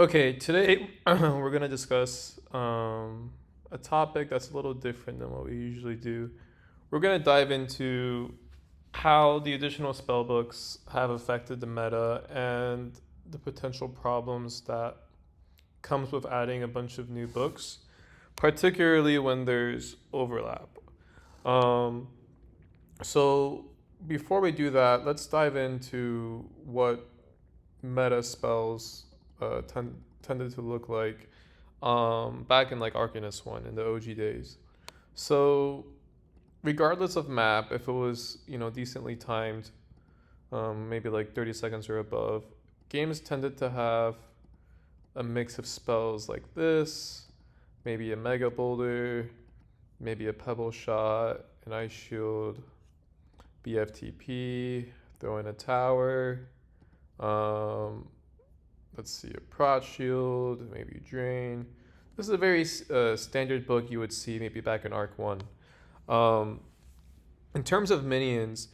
Okay, today we're gonna discuss a topic that's a little different than what we usually do. We're gonna dive into how the additional spell books have affected the meta and the potential problems that comes with adding a bunch of new books, particularly when there's overlap. Um, so before we do that, let's dive into what meta spells tended to look like back in like Arcanist 1 in the OG days. So regardless of map, if it was, decently timed, maybe like 30 seconds or above, games tended to have a mix of spells like this, maybe a Mega Boulder, maybe a Pebble Shot, an Ice Shield, BFTP, throw in a tower, um, let's see, a Prot Shield, maybe Drain. This is a very standard book you would see maybe back in Arc 1. Um, in terms of minions,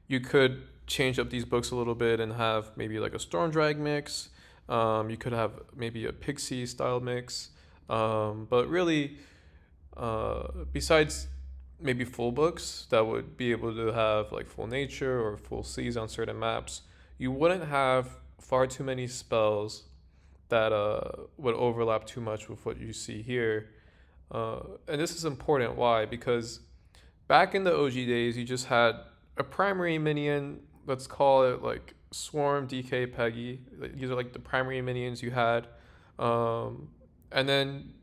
you could change up these books a little bit and have maybe like a Storm Drag mix. You could have maybe a Pixie style mix. But really, besides maybe full books that would be able to have like full nature or full seas on certain maps, you wouldn't have far too many spells that would overlap too much with what you see here. And this is important. Why? Because back in the OG days, you just had a primary minion. Let's call it like Swarm, DK, Peggy. These are like the primary minions you had. And then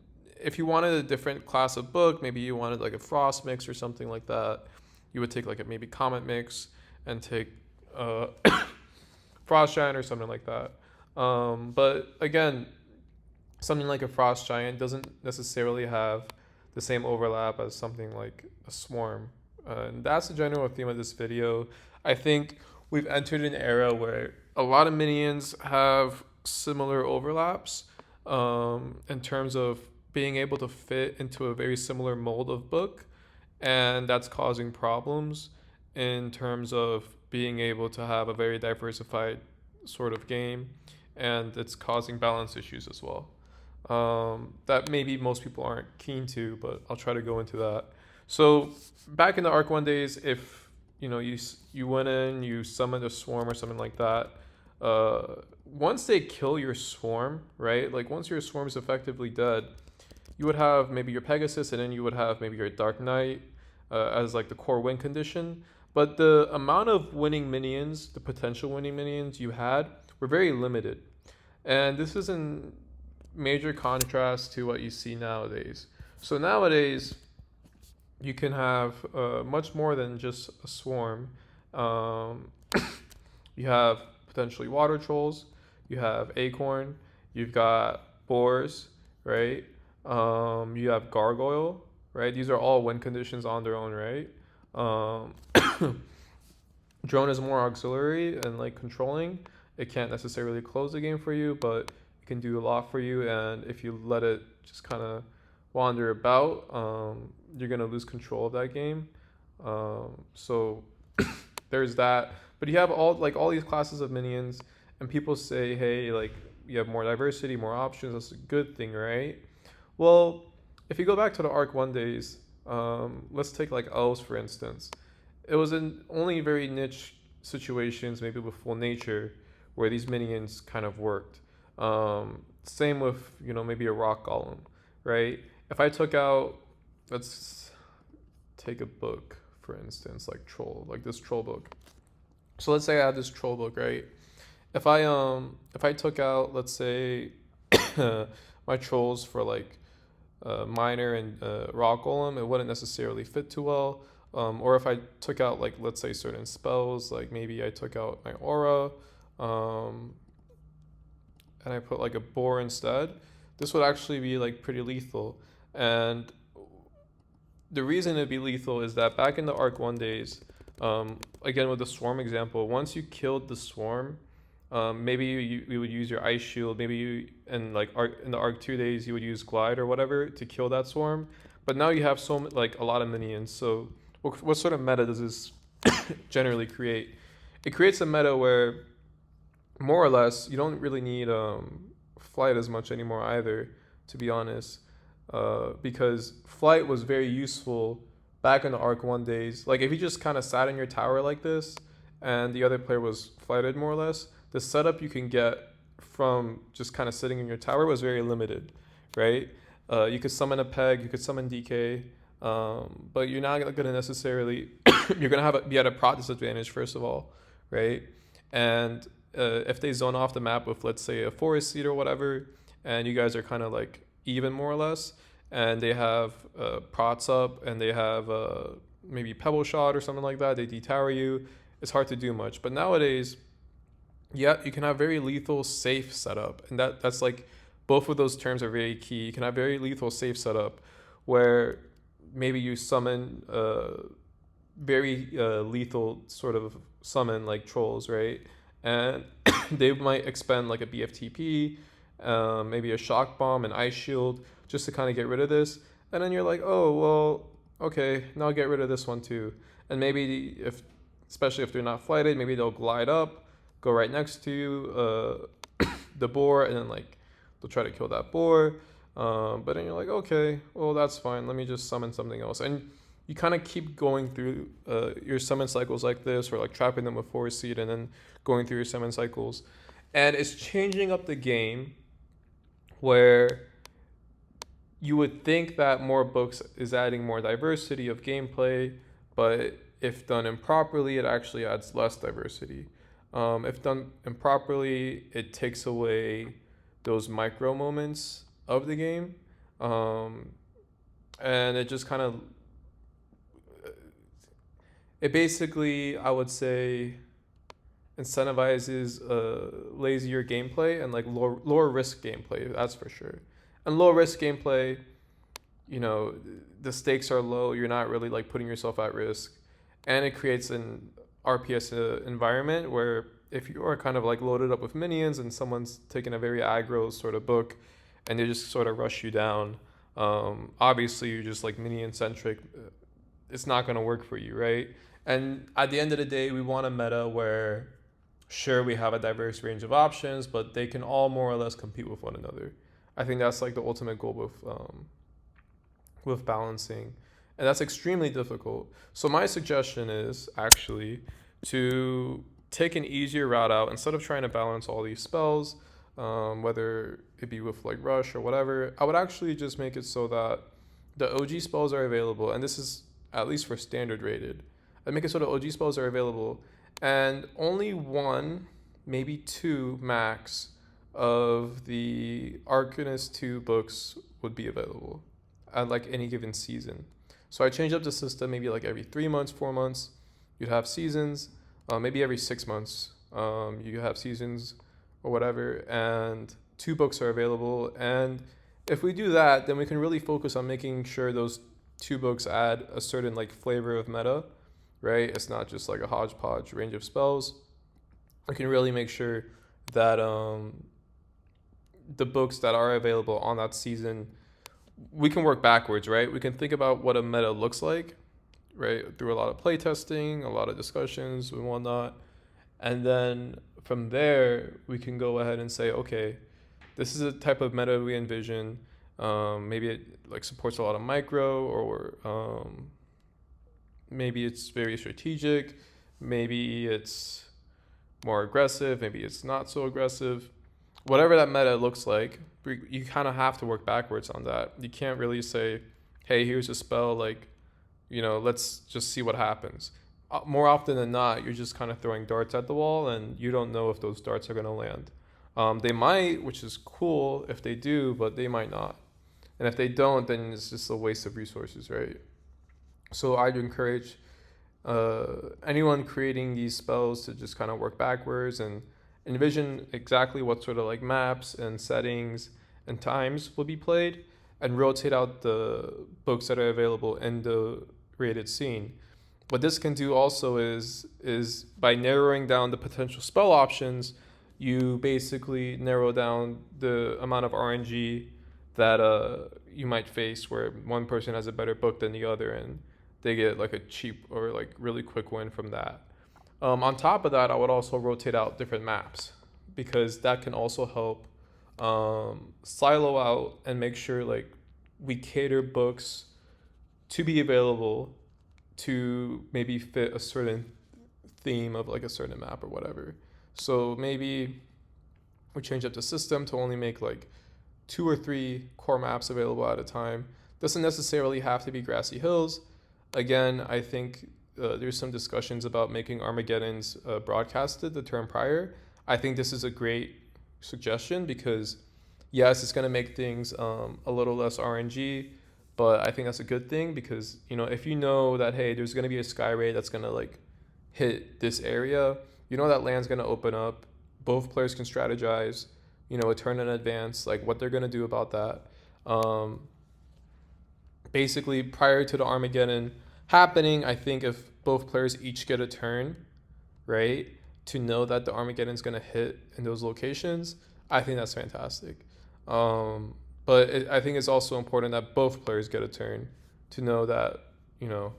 if you wanted a different class of book, maybe you wanted like a Frost mix or something like that, you would take like a maybe Comet mix and take uh, Frost Giant or something like that. But again, something like a Frost Giant doesn't necessarily have the same overlap as something like a Swarm. And that's the general theme of this video. I think we've entered an era where a lot of minions have similar overlaps in terms of being able to fit into a very similar mold of book, and that's causing problems in terms of being able to have a very diversified sort of game, and it's causing balance issues as well. That maybe most people aren't keen to, but I'll try to go into that. So back in the Arc 1 days, if you went in, you summoned a swarm or something like that. Once they kill your swarm, right? Like once your swarm is effectively dead, you would have maybe your Pegasus, and then you would have maybe your Dark Knight as like the core win condition. But the amount of winning minions, the potential winning minions you had, were very limited. And this is in major contrast to what you see nowadays. So nowadays, you can have much more than just a swarm. Um, you have potentially water trolls, you have acorn, you've got boars, right? You have gargoyle, right? These are all win conditions on their own, right? Um, drone is more auxiliary and like controlling. It can't necessarily close the game for you, but it can do a lot for you. And if you let it just kind of wander about, you're gonna lose control of that game. So there's that. But you have all these classes of minions, and people say, hey, like you have more diversity, more options. That's a good thing, right? Well, if you go back to the Arc 1 days, let's take like elves for instance. It was in only very niche situations, maybe with full nature, where these minions kind of worked. Same with maybe a rock golem, right? If I took out, let's take a book for instance, like troll, like this troll book. So let's say I have this troll book, right? If I took out, let's say, my trolls for like miner and rock golem, it wouldn't necessarily fit too well. Or if I took out like let's say certain spells, like maybe I took out my aura, um, and I put like a boar instead, this would actually be like pretty lethal. And the reason it'd be lethal is that back in the Arc 1 days, again with the swarm example, once you killed the swarm, maybe you would use your ice shield. Maybe you in like in the Arc 2 days you would use glide or whatever to kill that swarm. But now you have like a lot of minions. So what sort of meta does this generally create? It creates a meta where more or less you don't really need flight as much anymore either, to be honest, because flight was very useful back in the Arc 1 days. Like if you just kind of sat in your tower like this, and the other player was flighted more or less, the setup you can get from just kind of sitting in your tower was very limited, right? You could summon a peg, you could summon DK, but you're not going to necessarily you're going to be at a prot disadvantage first of all, right? And if they zone off the map with, let's say, a forest seed or whatever, and you guys are kind of like even more or less, and they have prots up and they have maybe pebble shot or something like that, they detower you, it's hard to do much. But nowadays, yeah, you can have very lethal safe setup, and that's like both of those terms are very key. You can have very lethal safe setup where maybe you summon very lethal sort of summon like trolls, right? And they might expend like a BFTP, maybe a shock bomb, an ice shield, just to kind of get rid of this. And then you're like, oh well, okay, now get rid of this one too. And maybe if, especially if they're not flighted, maybe they'll glide up, go right next to you, the boar, and then like they'll try to kill that boar. But then you're like, okay, well that's fine. Let me just summon something else. And you kind of keep going through your summon cycles like this, or like trapping them with force seed, and then going through your summon cycles. And it's changing up the game where you would think that more books is adding more diversity of gameplay, but if done improperly, it actually adds less diversity. If done improperly, it takes away those micro moments of the game. And it just kind of, it basically, I would say, incentivizes lazier gameplay and like lower risk gameplay, that's for sure. And low risk gameplay, you know, the stakes are low, you're not really like putting yourself at risk. And it creates an RPS environment where if you are kind of like loaded up with minions and someone's taking a very aggro sort of book and they just sort of rush you down, obviously you're just like minion centric, it's not going to work for you, right? And at the end of the day, we want a meta where sure, we have a diverse range of options, but they can all more or less compete with one another. I think that's like the ultimate goal with balancing, and that's extremely difficult. So my suggestion is actually to take an easier route out instead of trying to balance all these spells, whether it be with like rush or whatever. I would actually just make it so that the OG spells are available, and this is at least for standard rated. I'd make it so the OG spells are available, and only one, maybe two max of the Arcanist 2 books would be available at like any given season. So I changed up the system, maybe like every 3 months, 4 months, you'd have seasons, maybe every 6 months, you have seasons or whatever, and 2 books are available. And if we do that, then we can really focus on making sure those 2 books add a certain like flavor of meta, right? It's not just like a hodgepodge range of spells. We can really make sure that the books that are available on that season, we can work backwards, right? We can think about what a meta looks like, right? Through a lot of playtesting, a lot of discussions and whatnot. And then from there, we can go ahead and say, okay, this is a type of meta we envision. Maybe it like supports a lot of micro, or maybe it's very strategic. Maybe it's more aggressive. Maybe it's not so aggressive. Whatever that meta looks like, you kind of have to work backwards on that. You can't really say, hey, here's a spell, like, you know, let's just see what happens. More often than not, you're just kind of throwing darts at the wall, and you don't know if those darts are going to land. They might, which is cool if they do, but they might not. And if they don't, then it's just a waste of resources, right? So I'd encourage anyone creating these spells to just kind of work backwards and envision exactly what sort of like maps and settings and times will be played, and rotate out the books that are available in the rated scene. What this can do also is by narrowing down the potential spell options, you basically narrow down the amount of RNG that you might face, where one person has a better book than the other and they get like a cheap or like really quick win from that. On top of that, I would also rotate out different maps, because that can also help silo out and make sure like we cater books to be available to maybe fit a certain theme of like a certain map or whatever. So maybe we change up the system to only make like 2 or 3 core maps available at a time. Doesn't necessarily have to be grassy hills. Again, I think there's some discussions about making Armageddon's broadcasted the term prior. I think this is a great suggestion because, yes, it's going to make things a little less RNG, but I think that's a good thing because, if you know that, hey, there's going to be a sky raid that's going to like hit this area, that land's going to open up. Both players can strategize, a turn in advance, like what they're going to do about that. Um, Basically, prior to the Armageddon happening, I think if both players each get a turn, right, to know that the Armageddon's going to hit in those locations, I think that's fantastic. But I think it's also important that both players get a turn to know that, you know,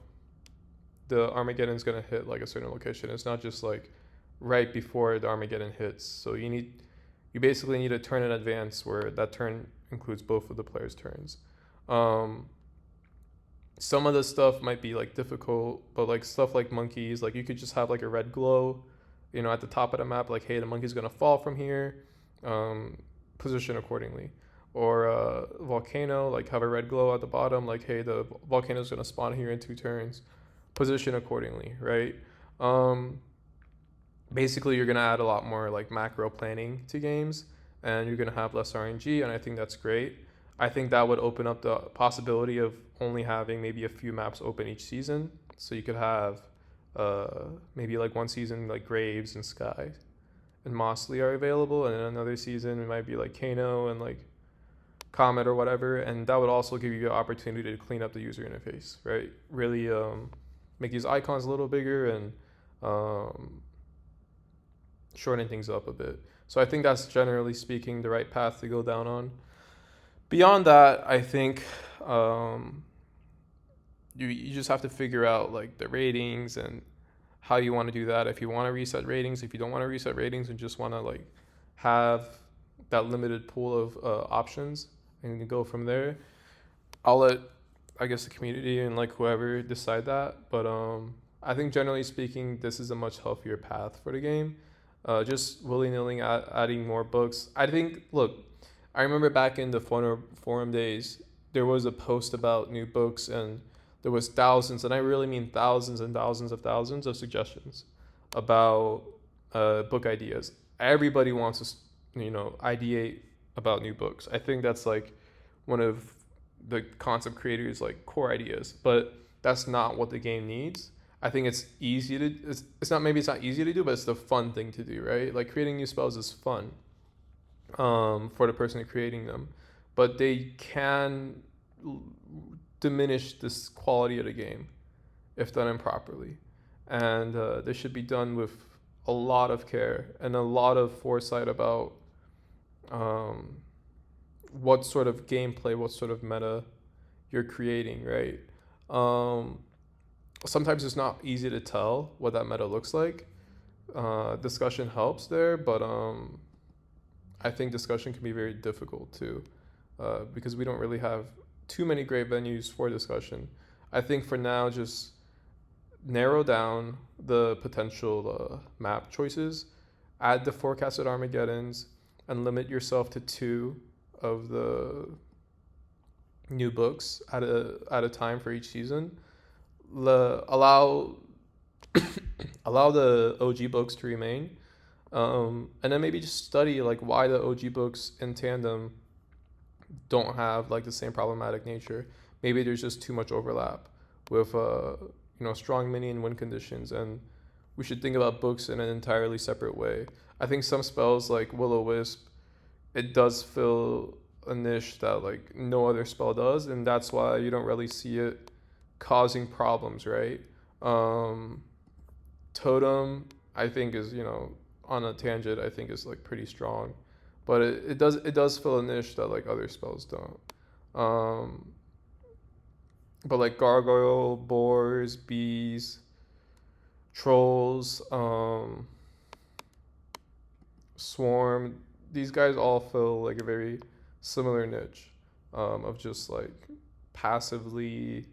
the Armageddon's going to hit like a certain location. It's not just like right before the Armageddon hits. So you basically need a turn in advance where that turn includes both of the players' turns. Um, some of the stuff might be like difficult, but like stuff like monkeys, like you could just have like a red glow, at the top of the map, like, hey, the monkey's gonna fall from here, um, position accordingly. Or volcano, like have a red glow at the bottom, like, hey, the volcano's gonna spawn here in 2 turns, position accordingly, right? Um, Basically, you're gonna add a lot more like macro planning to games, and you're gonna have less RNG, and I think that's great. I think that would open up the possibility of only having maybe a few maps open each season, so you could have maybe like one season like Graves and Sky and Mossley are available, and then another season it might be like Kano and like Comet or whatever, and that would also give you the opportunity to clean up the user interface, right? Really make these icons a little bigger and um, shorten things up a bit. So I think that's generally speaking the right path to go down on. Beyond that, I think um, you just have to figure out like the ratings and how you want to do that. If you want to reset ratings, if you don't want to reset ratings and just want to like have that limited pool of options and go from there, I'll let, I guess, the community and like whoever decide that. But I think generally speaking, this is a much healthier path for the game. Just willy nilly adding more books. I think, look, I remember back in the forum days, there was a post about new books, and there was thousands, and I really mean thousands and thousands of suggestions about book ideas. Everybody wants to, ideate about new books. I think that's like one of the concept creators' like core ideas, but that's not what the game needs. I think it's easy to it's not maybe it's not easy to do, but it's the fun thing to do, right? Like creating new spells is fun for the person creating them, but they can diminish this quality of the game if done improperly, and they should be done with a lot of care and a lot of foresight about um, what sort of gameplay, what sort of meta you're creating, right? Um, Sometimes it's not easy to tell what that meta looks like. Discussion helps there, but I think discussion can be very difficult too, because we don't really have too many great venues for discussion. I think for now, just narrow down the potential map choices, add the forecasted Armageddons, and limit yourself to 2 of the new books at a time for each season. Allow allow the OG books to remain, and then maybe just study like why the OG books in tandem don't have like the same problematic nature. Maybe there's just too much overlap with strong minion win conditions, and we should think about books in an entirely separate way. I think some spells like Will-O-Wisp, it does fill a niche that like no other spell does, and that's why you don't really see it causing problems, right? Um, Totem, I think is on a tangent. I think is like pretty strong, but it does fill a niche that like other spells don't. Um, but like gargoyle, boars, bees, trolls, swarm, these guys all fill like a very similar niche of just like passively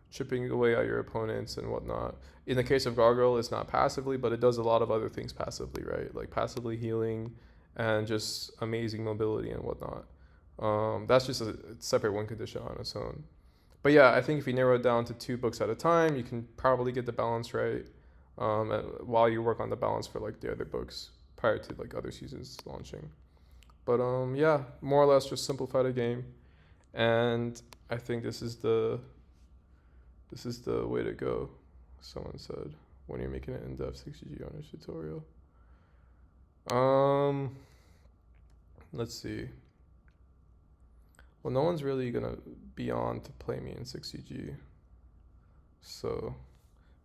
chipping away at your opponents and whatnot. In the case of Gargoyle, it's not passively, but it does a lot of other things passively, right? Like passively healing and just amazing mobility and whatnot. That's just a separate one condition on its own. But yeah, I think if you narrow it down to 2 books at a time, you can probably get the balance right. While you work on the balance for like the other books prior to like other seasons launching. But yeah, more or less just simplify the game, and I think this is the way to go. Someone said when you're making an in-depth 60G honors tutorial. Let's see. Well, no one's really gonna be on to play me in 60G, so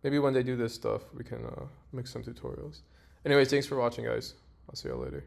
maybe when they do this stuff, we can make some tutorials. Anyways, thanks for watching, guys. I'll see you later.